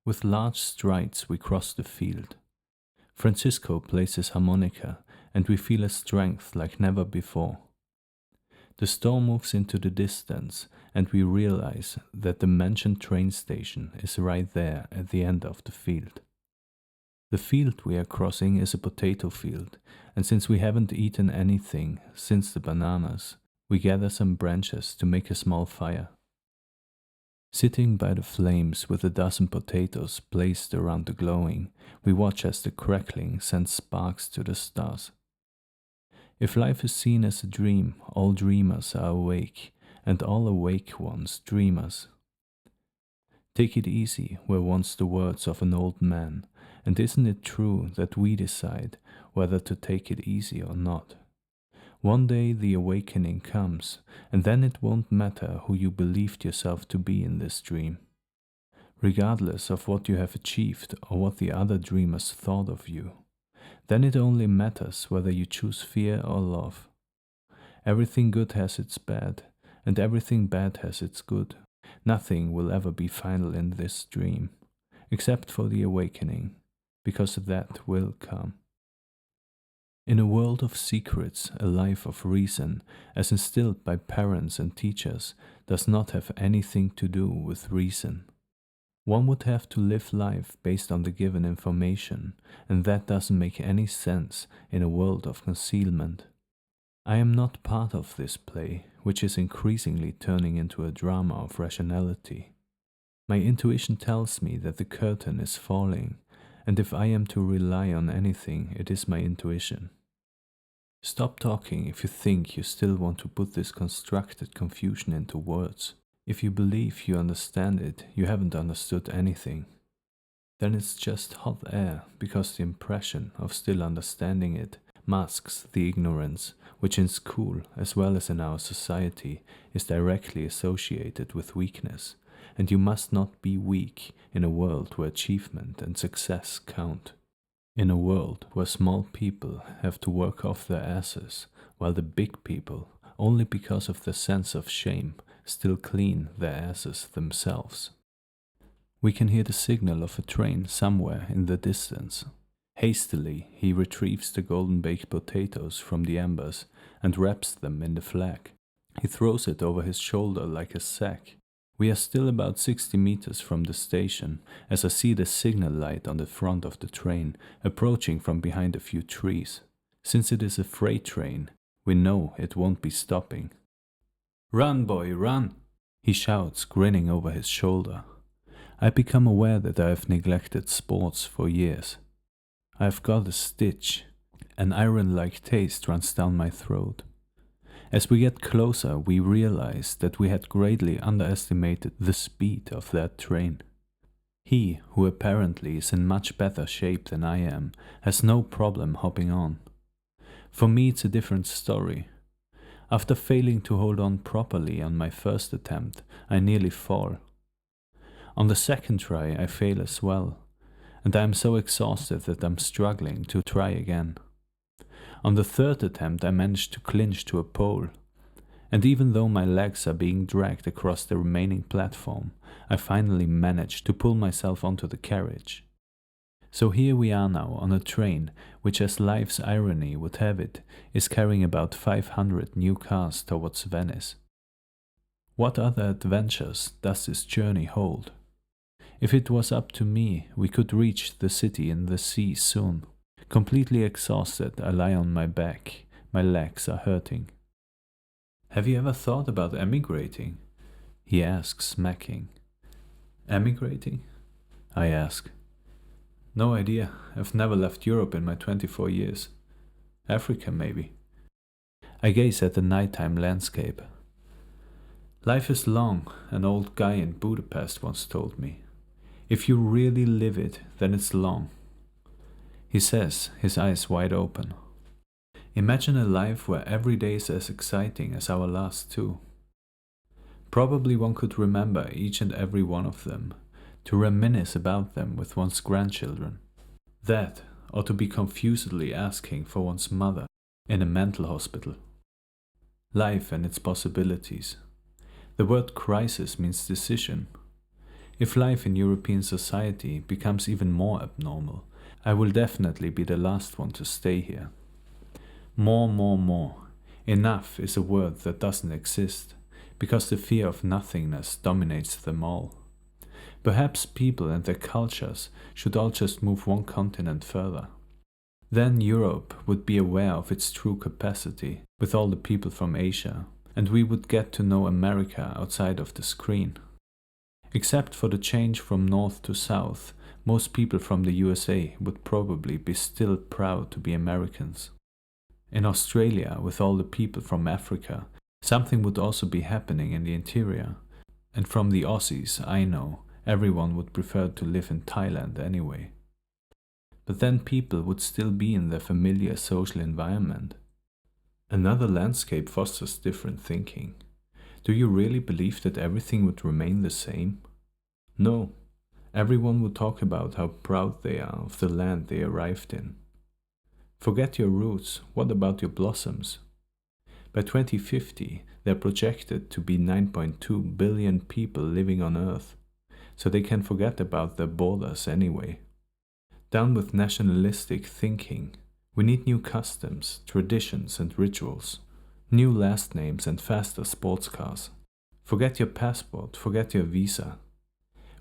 With large strides we cross the field. Francisco plays his harmonica, and we feel a strength like never before. The storm moves into the distance, and we realize that the mentioned train station is right there at the end of the field. The field we are crossing is a potato field, and since we haven't eaten anything since the bananas, we gather some branches to make a small fire. Sitting by the flames with a dozen potatoes placed around the glowing, we watch as the crackling sends sparks to the stars. If life is seen as a dream, all dreamers are awake, and all awake ones dreamers. Take it easy were once the words of an old man, and isn't it true that we decide whether to take it easy or not? One day the awakening comes, and then it won't matter who you believed yourself to be in this dream. Regardless of what you have achieved or what the other dreamers thought of you, then it only matters whether you choose fear or love. Everything good has its bad, and everything bad has its good. Nothing will ever be final in this dream, except for the awakening, because that will come. In a world of secrets, a life of reason, as instilled by parents and teachers, does not have anything to do with reason. One would have to live life based on the given information, and that doesn't make any sense in a world of concealment. I am not part of this play, which is increasingly turning into a drama of rationality. My intuition tells me that the curtain is falling, and if I am to rely on anything, it is my intuition. Stop talking if you think you still want to put this constructed confusion into words. If you believe you understand it, you haven't understood anything. Then it's just hot air, because the impression of still understanding it masks the ignorance, which in school, as well as in our society, is directly associated with weakness, and you must not be weak in a world where achievement and success count. In a world where small people have to work off their asses, while the big people, only because of the sense of shame, still clean their asses themselves. We can hear the signal of a train somewhere in the distance. Hastily, he retrieves the golden baked potatoes from the embers and wraps them in the flag. He throws it over his shoulder like a sack. We are still about 60 meters from the station as I see the signal light on the front of the train approaching from behind a few trees. Since it is a freight train, we know it won't be stopping. "Run, boy, run!" he shouts, grinning over his shoulder. I become aware that I have neglected sports for years. I have got a stitch. An iron-like taste runs down my throat. As we get closer, we realize that we had greatly underestimated the speed of that train. He, who apparently is in much better shape than I am, has no problem hopping on. For me, it's a different story. After failing to hold on properly on my first attempt, I nearly fall. On the second try, I fail as well, and I am so exhausted that I'm struggling to try again. On the third attempt, I managed to clinch to a pole, and even though my legs are being dragged across the remaining platform, I finally managed to pull myself onto the carriage. So here we are now on a train which, as life's irony would have it, is carrying about 500 new cars towards Venice. What other adventures does this journey hold? If it was up to me, we could reach the city in the sea soon. Completely exhausted, I lie on my back. My legs are hurting. "Have you ever thought about emigrating?" he asks, smacking. "Emigrating?" I ask. "No idea. I've never left Europe in my 24 years. Africa, maybe." I gaze at the nighttime landscape. "Life is long," an old guy in Budapest once told me. "If you really live it, then it's long." He says, his eyes wide open. Imagine a life where every day is as exciting as our last two. Probably one could remember each and every one of them, to reminisce about them with one's grandchildren. That, or to be confusedly asking for one's mother in a mental hospital. Life and its possibilities. The word crisis means decision. If life in European society becomes even more abnormal, I will definitely be the last one to stay here. More. Enough is a word that doesn't exist, because the fear of nothingness dominates them all. Perhaps people and their cultures should all just move one continent further. Then Europe would be aware of its true capacity with all the people from Asia, and we would get to know America outside of the screen. Except for the change from north to south, most people from the USA would probably be still proud to be Americans. In Australia, with all the people from Africa, something would also be happening in the interior. And from the Aussies, I know, everyone would prefer to live in Thailand anyway. But then people would still be in their familiar social environment. Another landscape fosters different thinking. Do you really believe that everything would remain the same? No. Everyone would talk about how proud they are of the land they arrived in. Forget your roots, what about your blossoms? By 2050, they're projected to be 9.2 billion people living on Earth, so they can forget about their borders anyway. Down with nationalistic thinking. We need new customs, traditions and rituals, new last names and faster sports cars. Forget your passport, forget your visa.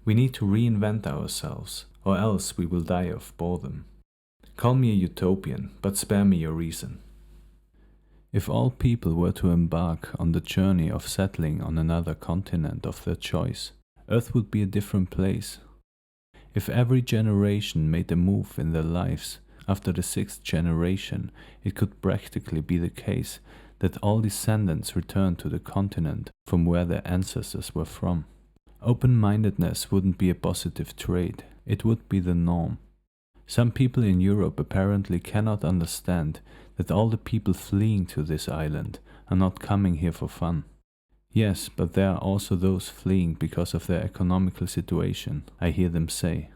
We need to reinvent ourselves, or else we will die of boredom. Call me a utopian, but spare me your reason. If all people were to embark on the journey of settling on another continent of their choice, Earth would be a different place. If every generation made a move in their lives, after the 6th generation, it could practically be the case that all descendants return to the continent from where their ancestors were from. Open-mindedness wouldn't be a positive trait, it would be the norm. Some people in Europe apparently cannot understand that all the people fleeing to this island are not coming here for fun. Yes, but there are also those fleeing because of their economical situation, I hear them say.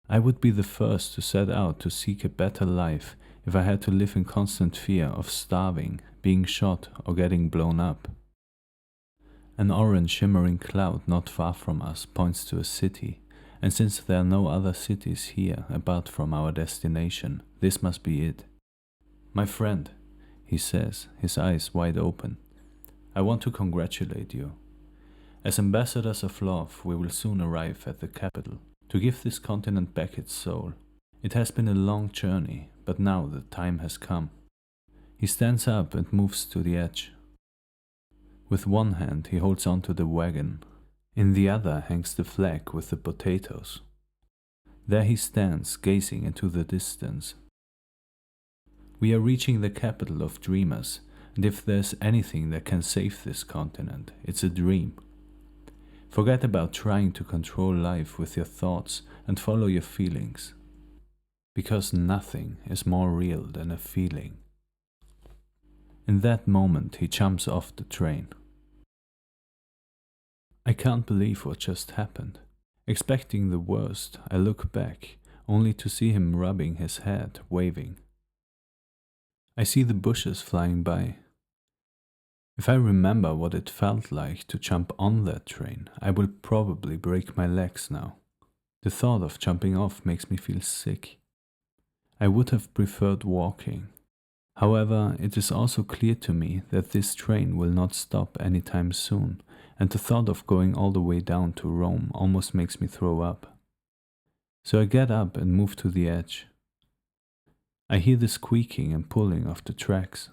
I would be the first to set out to seek a better life if I had to live in constant fear of starving, being shot or getting blown up. An orange shimmering cloud not far from us points to a city, and since there are no other cities here apart from our destination, this must be it. My friend, he says, his eyes wide open, I want to congratulate you. As ambassadors of love, we will soon arrive at the capital, to give this continent back its soul. It has been a long journey, but now the time has come. He stands up and moves to the edge. With one hand he holds onto the wagon. In the other hangs the flag with the potatoes. There he stands, gazing into the distance. We are reaching the capital of dreamers, and if there's anything that can save this continent, it's a dream. Forget about trying to control life with your thoughts and follow your feelings. Because nothing is more real than a feeling. In that moment he jumps off the train. I can't believe what just happened. Expecting the worst, I look back, only to see him rubbing his head, waving. I see the bushes flying by. If I remember what it felt like to jump on that train, I will probably break my legs now. The thought of jumping off makes me feel sick. I would have preferred walking. However, it is also clear to me that this train will not stop anytime soon, and the thought of going all the way down to Rome almost makes me throw up. So I get up and move to the edge. I hear the squeaking and pulling of the tracks.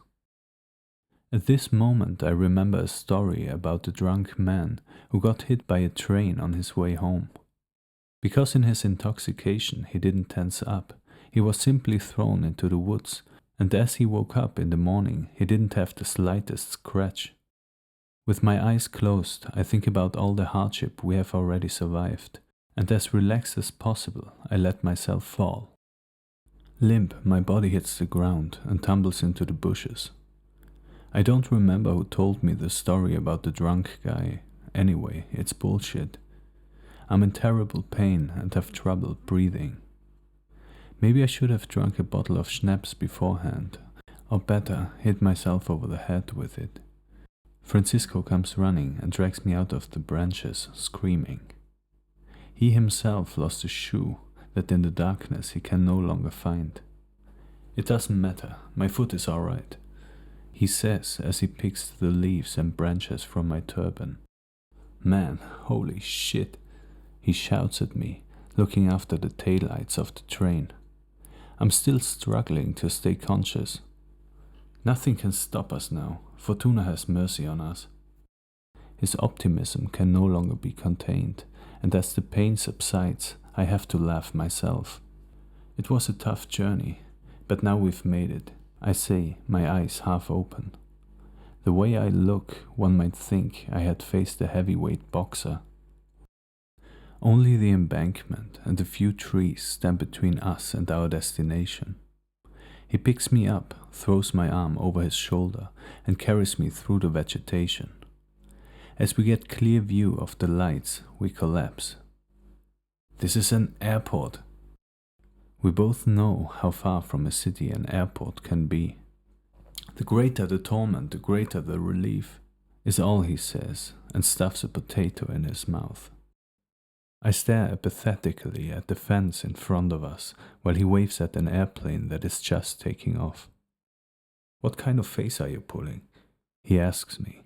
At this moment I remember a story about a drunk man who got hit by a train on his way home. Because in his intoxication he didn't tense up, he was simply thrown into the woods, and as he woke up in the morning he didn't have the slightest scratch. With my eyes closed, I think about all the hardship we have already survived, and as relaxed as possible, I let myself fall. Limp, my body hits the ground and tumbles into the bushes. I don't remember who told me the story about the drunk guy. Anyway, it's bullshit. I'm in terrible pain and have trouble breathing. Maybe I should have drunk a bottle of schnapps beforehand, or better, hit myself over the head with it. Francisco comes running and drags me out of the branches, screaming. He himself lost a shoe that in the darkness he can no longer find. It doesn't matter, my foot is all right, he says as he picks the leaves and branches from my turban. Man, holy shit, he shouts at me, looking after the taillights of the train. I'm still struggling to stay conscious. Nothing can stop us now. Fortuna has mercy on us. His optimism can no longer be contained, and as the pain subsides, I have to laugh myself. It was a tough journey, but now we've made it, I say, my eyes half open. The way I look, one might think I had faced a heavyweight boxer. Only the embankment and a few trees stand between us and our destination. He picks me up, throws my arm over his shoulder, and carries me through the vegetation. As we get clear view of the lights, we collapse. This is an airport. We both know how far from a city an airport can be. The greater the torment, the greater the relief, is all he says, and stuffs a potato in his mouth. I stare apathetically at the fence in front of us while he waves at an airplane that is just taking off. What kind of face are you pulling? He asks me.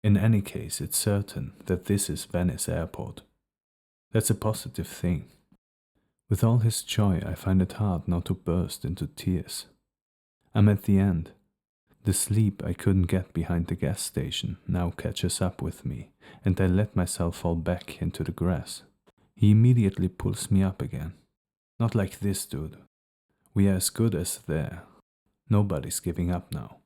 In any case, it's certain that this is Venice Airport. That's a positive thing. With all his joy, I find it hard not to burst into tears. I'm at the end. The sleep I couldn't get behind the gas station now catches up with me, and I let myself fall back into the grass. He immediately pulls me up again. Not like this, dude. We are as good as there. Nobody's giving up now.